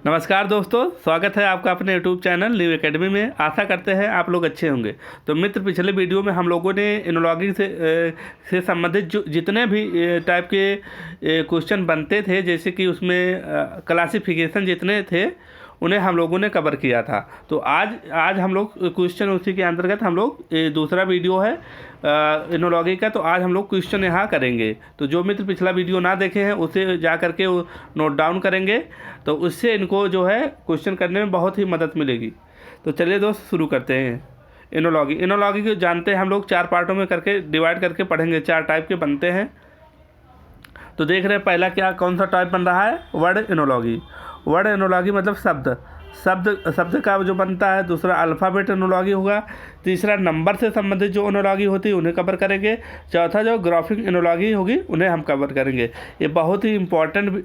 नमस्कार दोस्तों, स्वागत है आपका अपने यूट्यूब चैनल न्यू एकेडमी में। आशा करते हैं आप लोग अच्छे होंगे। तो मित्र, पिछले वीडियो में हम लोगों ने एनोलॉगी से संबंधित जो जितने भी टाइप के क्वेश्चन बनते थे, जैसे कि उसमें क्लासिफिकेशन जितने थे उन्हें हम लोगों ने कवर किया था। तो आज हम लोग क्वेश्चन उसी के अंतर्गत हम लोग दूसरा वीडियो है एनोलॉगी का। तो आज हम लोग क्वेश्चन यहाँ करेंगे। तो जो मित्र पिछला वीडियो ना देखे हैं उसे जा करके वो नोट डाउन करेंगे, तो उससे इनको जो है क्वेश्चन करने में बहुत ही मदद मिलेगी। तो चलिए दोस्त, शुरू करते हैं। एनोलॉगी को जानते हैं हम लोग, 4 पार्टों में करके डिवाइड करके पढ़ेंगे। 4 टाइप के बनते हैं। तो देख रहे हैं पहला कौन सा टाइप बन रहा है, वर्ड एनोलॉगी। वर्ड एनोलॉगी मतलब शब्द का जो बनता है। दूसरा अल्फ़ाबेट एनोलॉगी होगा। तीसरा नंबर से संबंधित जो एनोलॉगी होती है उन्हें कवर करेंगे। चौथा जो ग्राफिक एनोलॉगी होगी उन्हें हम कवर करेंगे। ये बहुत ही इम्पॉर्टेंट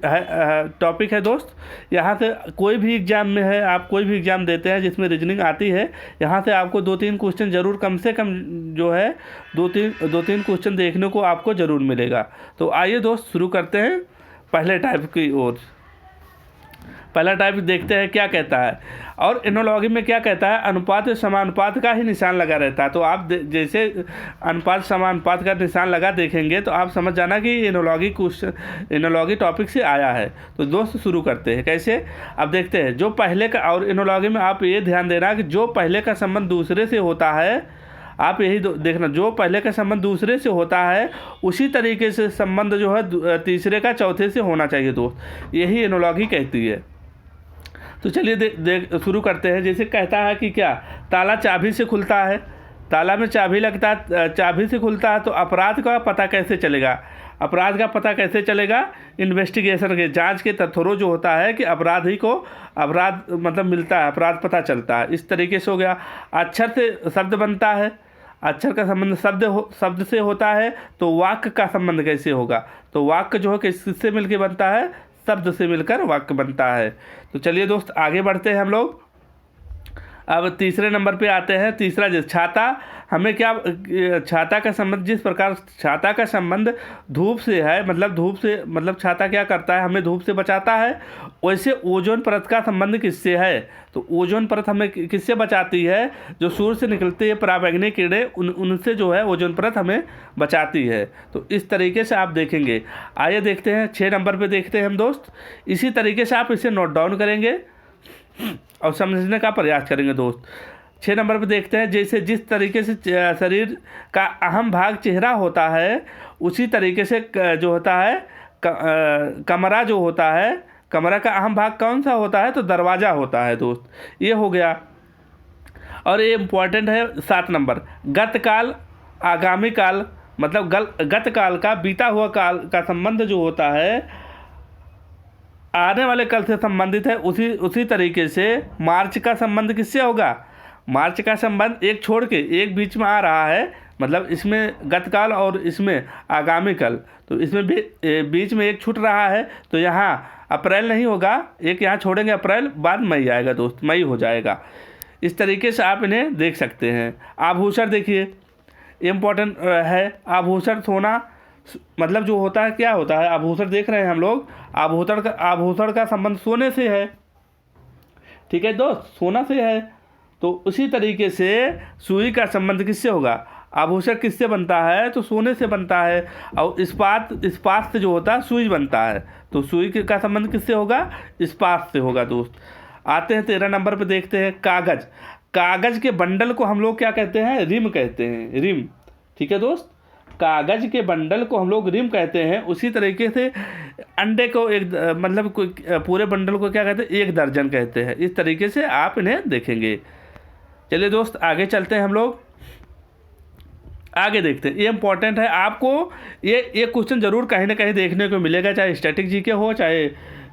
टॉपिक है दोस्त। यहाँ से कोई भी एग्ज़ाम में है, आप कोई भी एग्ज़ाम देते हैं जिसमें रीजनिंग आती है, यहाँ से आपको 2-3 क्वेश्चन ज़रूर, कम से कम जो है 2-3 क्वेश्चन देखने को आपको ज़रूर मिलेगा। तो आइए दोस्त, शुरू करते हैं पहले टाइप की ओर। पहला टाइप देखते हैं क्या कहता है। और एनोलॉगी में क्या कहता है, अनुपात समानुपात का ही निशान लगा रहता है। तो आप जैसे अनुपात समानुपात का निशान लगा देखेंगे तो आप समझ जाना कि एनोलॉगी टॉपिक से आया है। तो दोस्त शुरू करते हैं। कैसे, अब देखते हैं। जो पहले का, और एनोलॉगी में आप ये ध्यान देना कि जो पहले का संबंध दूसरे से होता है, आप यही देखना, जो पहले का संबंध दूसरे से होता है उसी तरीके से संबंध जो है तीसरे का चौथे से होना चाहिए दोस्त। यही एनोलॉगी कहती है। तो चलिए शुरू करते हैं। जैसे कहता है कि क्या, ताला चाबी से खुलता है, ताला में चाबी लगता है, चाबी से खुलता है। तो अपराध का पता कैसे चलेगा? अपराध का पता कैसे चलेगा? इन्वेस्टिगेशन के, जांच के थ्रू जो होता है कि अपराधी को अपराध मतलब मिलता है, अपराध पता चलता है। इस तरीके से हो गया। अक्षर से शब्द बनता है, अक्षर का संबंध शब्द से होता है। तो वाक्य का संबंध कैसे होगा? तो वाक्य जो है किससे मिलकर बनता है? शब्द से मिलकर वाक्य बनता है। तो चलिए दोस्त, आगे बढ़ते हैं हम लोग। अब तीसरे नंबर पे आते हैं। तीसरा जैसे छाता, हमें क्या, छाता का संबंध, जिस प्रकार छाता का संबंध धूप से है, मतलब छाता क्या करता है, हमें धूप से बचाता है। वैसे ओजोन परत का संबंध किससे है? तो ओजोन परत हमें किससे बचाती है? जो सूर्य से निकलते हैं पराबैंगनी किरणें, उनसे जो है ओजोन परत हमें बचाती है। तो इस तरीके से आप देखेंगे। आइए देखते हैं 6 नंबर पे देखते हैं हम दोस्त। इसी तरीके से आप इसे नोट डाउन करेंगे और समझने का प्रयास करेंगे दोस्त। 6 नंबर पे देखते हैं। जैसे जिस तरीके से शरीर का अहम भाग चेहरा होता है, उसी तरीके से जो होता है कमरा जो होता है, कमरा का अहम भाग कौन सा होता है? तो दरवाज़ा होता है दोस्त। ये हो गया। और ये इम्पॉर्टेंट है 7 नंबर, गतकाल आगामी काल, मतलब गतकाल का, बीता हुआ काल का संबंध जो होता है आने वाले कल से संबंधित है। उसी तरीके से मार्च का संबंध किससे होगा? मार्च का संबंध एक छोड़ के एक बीच में आ रहा है, मतलब इसमें गतकाल और इसमें आगामी कल, तो इसमें भी बीच में एक छूट रहा है। तो यहाँ अप्रैल नहीं होगा, एक यहाँ छोड़ेंगे अप्रैल, बाद मई आएगा दोस्त, मई हो जाएगा। इस तरीके से आप इन्हें देख सकते हैं। आभूषण देखिए, इम्पोर्टेंट है। आभूषण, सोना, मतलब जो होता है, क्या होता है आभूषण, देख रहे हैं हम लोग। आभूषण का संबंध सोने से है, ठीक है दोस्त, सोना से है। तो उसी तरीके से सुई का संबंध किससे होगा? आभूषण किससे बनता है? तो सोने से बनता है। और इस्पात से जो होता है सुई बनता है। तो सुई का संबंध किससे होगा? इस्पात से होगा दोस्त। आते हैं 13 नंबर पे देखते हैं। कागज, कागज के बंडल को हम लोग क्या कहते हैं? रिम कहते हैं, रिम, ठीक है दोस्त। कागज के बंडल को हम लोग रिम कहते हैं। उसी तरीके से अंडे को एक, मतलब पूरे बंडल को क्या कहते हैं? 1 दर्जन कहते हैं। इस तरीके से आप इन्हें देखेंगे। चलिए दोस्त, आगे चलते हैं हम लोग। आगे देखते हैं। ये इंपॉर्टेंट है, आपको ये क्वेश्चन जरूर कहीं ना कहीं देखने को मिलेगा, चाहे स्टैटिक जीके हो, चाहे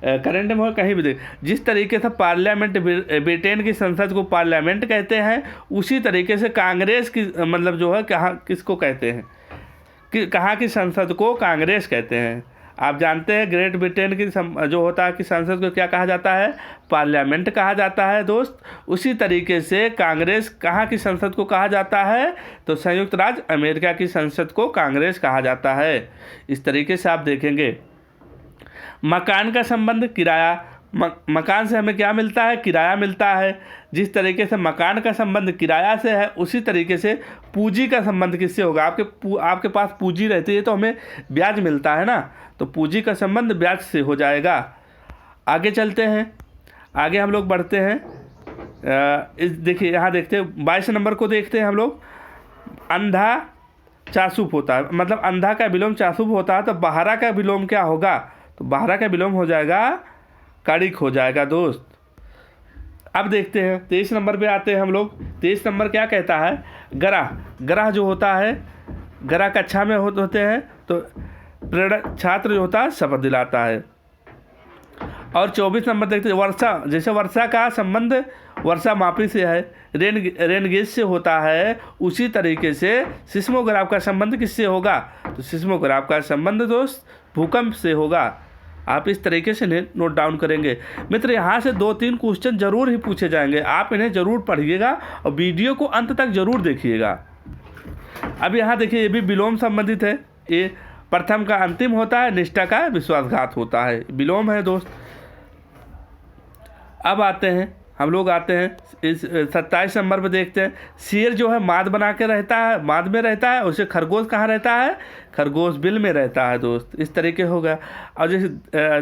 करंट में हो, कहीं भी देख। जिस तरीके से पार्लियामेंट, ब्रिटेन की संसद को पार्लियामेंट कहते हैं, उसी तरीके से कांग्रेस की, मतलब जो है कहाँ किसको कहते हैं, कि कहाँ की संसद को कांग्रेस कहते हैं। आप जानते हैं ग्रेट ब्रिटेन की जो होता है कि संसद को क्या कहा जाता है? पार्लियामेंट कहा जाता है दोस्त। उसी तरीके से कांग्रेस कहाँ की संसद को कहा जाता है? तो संयुक्त राज्य अमेरिका की संसद को कांग्रेस कहा जाता है। इस तरीके से आप देखेंगे। मकान का संबंध किराया, मकान से हमें क्या मिलता है? किराया मिलता है। जिस तरीके से मकान का संबंध किराया से है, उसी तरीके से पूंजी का संबंध किससे होगा? आपके पास पूंजी रहती है तो हमें ब्याज मिलता है ना, तो पूंजी का संबंध ब्याज से हो जाएगा। आगे चलते हैं, आगे हम लोग बढ़ते हैं। देखिए यहाँ देखते हैं 22 नंबर को देखते हैं हम लोग। अंधा चासुप होता है, मतलब अंधा का विलोम चासुप होता है, तो बहरा का विलोम क्या होगा? तो बहरा का विलोम हो जाएगा काड़िक हो जाएगा दोस्त। अब देखते हैं 23 नंबर पे आते हैं हम लोग। 23 नंबर क्या कहता है? ग्रह। ग्रह जो होता है, ग्रह कक्षा में होते हैं तो प्रेरक छात्र जो होता है शपथ दिलाता है। और 24 नंबर देखते हैं वर्षा। जैसे वर्षा का संबंध वर्षा मापी से है, रेन गेज से होता है, उसी तरीके से सिस्मोग्राफ का संबंध किससे होगा? तो सिस्मोग्राफ का संबंध दोस्त भूकंप से होगा। आप इस तरीके से नोट डाउन करेंगे। मित्र यहाँ से 2-3 क्वेश्चन जरूर ही पूछे जाएंगे, आप इन्हें जरूर पढ़िएगा और वीडियो को अंत तक जरूर देखिएगा। अब यहाँ देखिए, ये भी विलोम संबंधित है। ये प्रथम का अंतिम होता है, निष्ठा का विश्वासघात होता है, विलोम है दोस्त। अब आते हैं हम लोग इस 27 नंबर पे देखते हैं। शेर जो है माद बना के रहता है, माद में रहता है, उसे खरगोश कहाँ रहता है? खरगोश बिल में रहता है दोस्त। इस तरीके होगा। और जैसे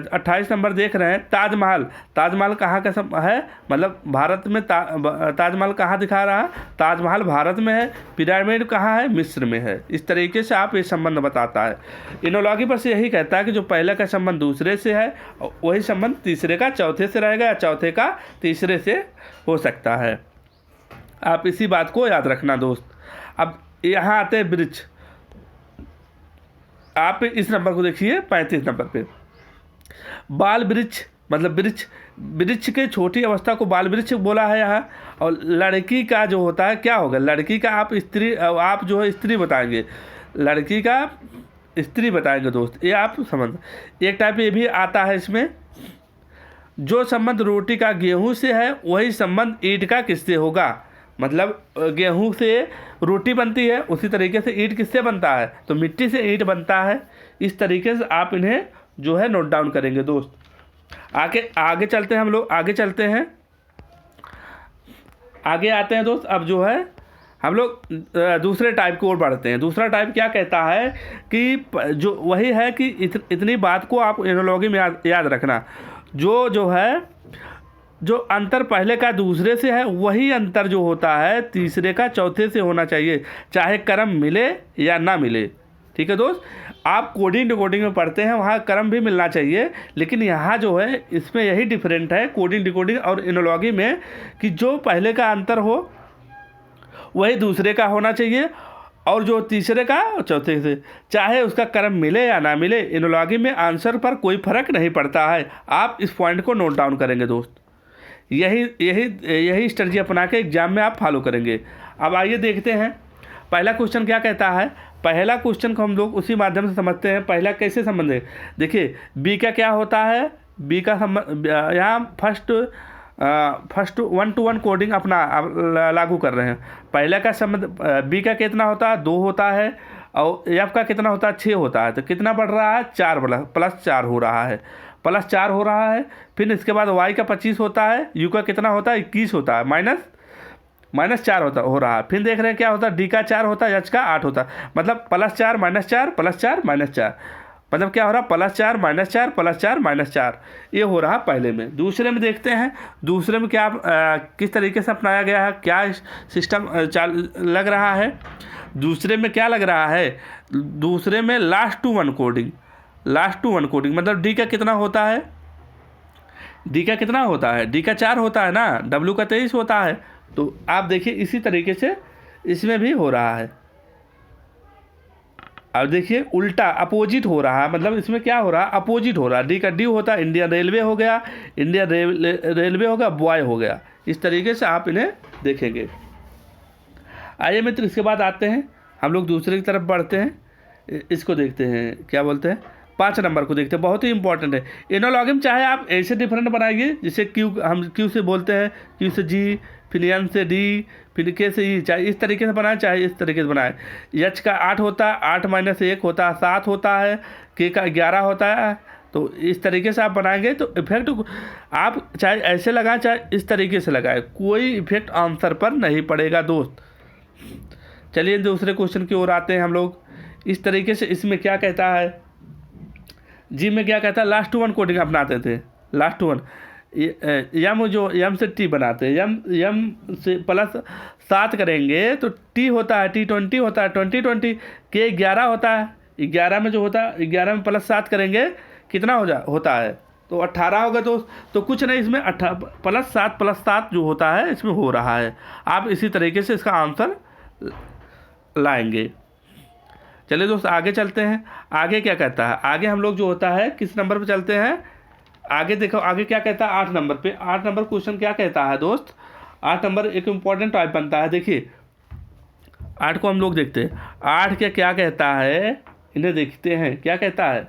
28 नंबर देख रहे हैं, ताजमहल। ताजमहल कहाँ का है? मतलब भारत में ताजमहल कहाँ दिखा रहा है? ताजमहल भारत में है। पिरामिड कहाँ है? मिस्र में है। इस तरीके से आप ये संबंध बताता है। इनोलॉगी बस यही कहता है कि जो पहले का संबंध दूसरे से है, वही संबंध तीसरे का चौथे से रहेगा या चौथे का तीसरे से हो सकता है। आप इसी बात को याद रखना दोस्त। अब यहाँ आते हैं वृक्ष। आप इस नंबर को देखिए 35 नंबर पे। बाल वृक्ष मतलब वृक्ष के छोटी अवस्था को बाल वृक्ष बोला है यहाँ। और लड़की का जो होता है क्या होगा? लड़की का आप जो है स्त्री बताएंगे, लड़की का स्त्री बताएंगे दोस्त। ये आप समझ। एक टाइप ये भी आता है इसमें, जो संबंध रोटी का गेहूं से है वही संबंध ईंट का किससे होगा? मतलब गेहूं से रोटी बनती है, उसी तरीके से ईंट किससे बनता है? तो मिट्टी से ईंट बनता है। इस तरीके से आप इन्हें जो है नोट डाउन करेंगे दोस्त। आगे चलते हैं हम लोग, आगे चलते हैं, आगे आते हैं दोस्त। अब जो है हम लोग दूसरे टाइप की ओर बढ़ते हैं। दूसरा टाइप क्या कहता है कि जो वही है कि इतनी बात को आप एनोलॉगी में याद रखना। जो है जो अंतर पहले का दूसरे से है, वही अंतर जो होता है तीसरे का चौथे से होना चाहिए, चाहे क्रम मिले या ना मिले। ठीक है दोस्त, आप कोडिंग डिकोडिंग में पढ़ते हैं, वहाँ क्रम भी मिलना चाहिए, लेकिन यहाँ जो है इसमें यही डिफरेंट है कोडिंग डिकोडिंग और एनोलॉगी में कि जो पहले का अंतर हो वही दूसरे का होना चाहिए, और जो तीसरे का चौथे से, चाहे उसका क्रम मिले या ना मिले। एनोलॉगी में आंसर पर कोई फर्क नहीं पड़ता है। आप इस पॉइंट को नोट डाउन करेंगे दोस्त। यही स्ट्रेटजी अपना के एग्जाम में आप फॉलो करेंगे। अब आइए देखते हैं पहला क्वेश्चन क्या कहता है। पहला क्वेश्चन को हम लोग उसी माध्यम से समझते हैं। पहला कैसे संबंध है? देखिए बी का क्या होता है? बी का संबंध यहाँ फर्स्ट 1-to-1 कोडिंग अपना लागू कर रहे हैं। पहले का संबंध बी का कितना होता है? 2 होता है, और एफ का कितना होता है? 6 होता है। तो कितना बढ़ रहा है? 4 +4 हो रहा है, +4 हो रहा है। फिर इसके बाद वाई का 25 होता है, यू का कितना होता है? 21 होता है, -4 हो रहा है। फिर देख रहे हैं क्या होता है? डी का 4 होता है, एच का 8 होता है। मतलब +4 -4 +4 -4, मतलब क्या हो रहा है? +4 -4 +4 -4, ये हो रहा पहले में। दूसरे में देखते हैं, दूसरे में क्या किस तरीके से अपनाया गया है, क्या सिस्टम लग रहा है। दूसरे में क्या लग रहा है? दूसरे में लास्ट टू वन कोडिंग मतलब डी का कितना होता है? डी का कितना होता है? डी का 4 होता है ना, डब्ल्यू का 23 होता है। तो आप देखिए इसी तरीके से इसमें भी हो रहा है। अब देखिए उल्टा अपोजिट हो रहा है, मतलब इसमें क्या हो रहा है? अपोजिट हो रहा है। डी का डी होता है, इंडियन रेलवे हो गया, रेलवे हो गया, बॉय हो गया। इस तरीके से आप इन्हें देखेंगे। आइए मित्र, इसके बाद आते हैं हम लोग दूसरे की तरफ बढ़ते हैं। इसको देखते हैं, क्या बोलते हैं, 5 नंबर को देखते हैं। बहुत ही इंपॉर्टेंट है। एनोलॉगी में चाहे आप ऐसे डिफरेंट बनाइए, जैसे हम क्यू से बोलते हैं, क्यू से जी, फिर एन से डी, फिर के से ई, चाहे इस तरीके से बनाए चाहे इस तरीके से बनाए। एच का 8 होता है, 8 - 1 होता है, 7 होता है। के का 11 होता है, तो इस तरीके से आप बनाएंगे तो इफेक्ट आप चाहे ऐसे लगाएं चाहे इस तरीके से लगाएं, कोई इफेक्ट आंसर पर नहीं पड़ेगा दोस्त। चलिए दूसरे क्वेश्चन की ओर आते हैं हम लोग। इस तरीके से इसमें क्या कहता है, जी में क्या कहता है, लास्ट वन कोडिंग अपनाते थे। लास्ट वन यम जो यम से टी बनाते हैं, यम से प्लस 7 करेंगे तो टी होता है, T20 होता है, 20 के 11 होता है, 11 में जो होता है 11 में प्लस 7 करेंगे कितना होता है, तो 18 होगा। तो कुछ नहीं, इसमें प्लस 7 जो होता है इसमें हो रहा है। आप इसी तरीके से इसका आंसर लाएंगे। चलिए दोस्त आगे चलते हैं। आगे क्या कहता है, आगे हम लोग जो होता है किस नंबर पे चलते हैं, आगे देखो आगे क्या कहता है 8 नंबर पे। 8 नंबर क्वेश्चन क्या कहता है दोस्त, 8 नंबर एक इम्पॉर्टेंट टाइप बनता है। देखिए 8 को हम लोग देखते हैं, 8 क्या कहता है, इन्हें देखते हैं क्या कहता है।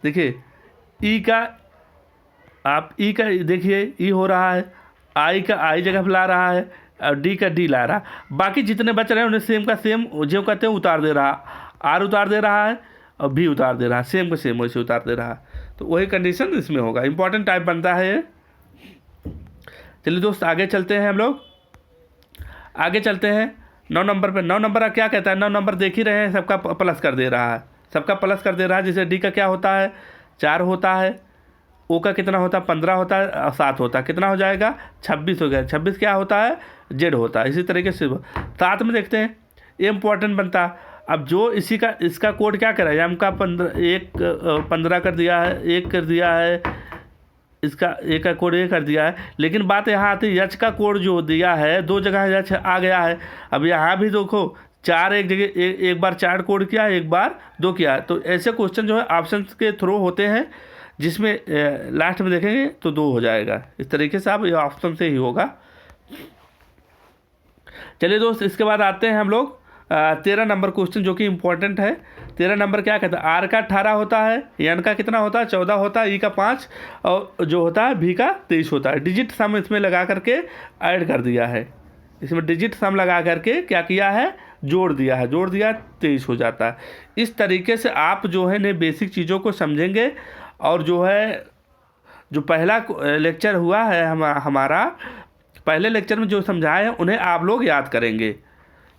देखिए ई का, आप ई का देखिए ई हो रहा है, आई का आई जगह पर ला रहा है और डी का डी ला रहा है। बाकी जितने बच रहे हैं उन्हें सेम का सेम जो कहते हैं उतार दे रहा, आर उतार दे रहा है और बी उतार दे रहा है, सेम का सेम वैसे उतार दे रहा है। तो वही कंडीशन इसमें होगा, इंपॉर्टेंट टाइप बनता है ये। चलिए दोस्त आगे चलते हैं हम लोग, आगे चलते हैं 9 नंबर पे। 9 नंबर का क्या कहता है, 9 नंबर देख ही रहे हैं, सबका प्लस कर दे रहा है, सबका प्लस कर दे रहा है। जैसे डी का क्या होता है 4 होता है, ओ का कितना होता है 15 होता है और 7 होता है, कितना हो जाएगा 26 हो गया। 26 क्या होता है जेड होता है। इसी तरीके से 7 में देखते हैं, ये इंपॉर्टेंट बनता है। अब जो इसी का इसका कोड क्या करा है, एम का 15 कर दिया है, 1 कर दिया है, इसका एक का कोड ये कर दिया है। लेकिन बात यहाँ आती है यच का कोड जो दिया है 2 जगह यच आ गया है। अब यहाँ भी देखो 4 एक जगह एक बार 4 कोड किया, एक बार 2 किया। तो ऐसे क्वेश्चन जो है ऑप्शन के थ्रू होते हैं, जिसमें लास्ट में देखेंगे तो 2 हो जाएगा। इस तरीके से आप ये ऑप्शन से ही होगा। चलिए दोस्त इसके बाद आते हैं हम लोग 13 नंबर क्वेश्चन जो कि इम्पोर्टेंट है। 13 नंबर क्या कहता है, आर का 18 होता है, एन का कितना होता है 14 होता है, ई का 5 और जो होता है भी का 23 होता है। डिजिट सम इसमें लगा करके ऐड कर दिया है, इसमें डिजिट सम लगा करके क्या किया है जोड़ दिया है, जोड़ दिया 23 हो जाता है। इस तरीके से आप जो है ने बेसिक चीज़ों को समझेंगे और जो है जो पहला लेक्चर हुआ है हमारा पहले लेक्चर में जो समझाए हैं उन्हें आप लोग याद करेंगे।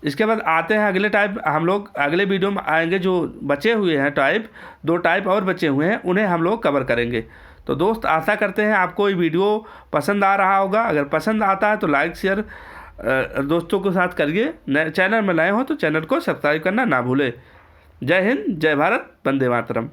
इसके बाद आते हैं अगले टाइप, हम लोग अगले वीडियो में आएंगे, जो बचे हुए हैं टाइप 2 टाइप और बचे हुए हैं उन्हें हम लोग कवर करेंगे। तो दोस्त आशा करते हैं आपको ये वीडियो पसंद आ रहा होगा। अगर पसंद आता है तो लाइक शेयर दोस्तों के साथ करिए। नए चैनल में नए हो तो चैनल को सब्सक्राइब करना ना भूले। जय हिंद, जय भारत, वंदे मातरम।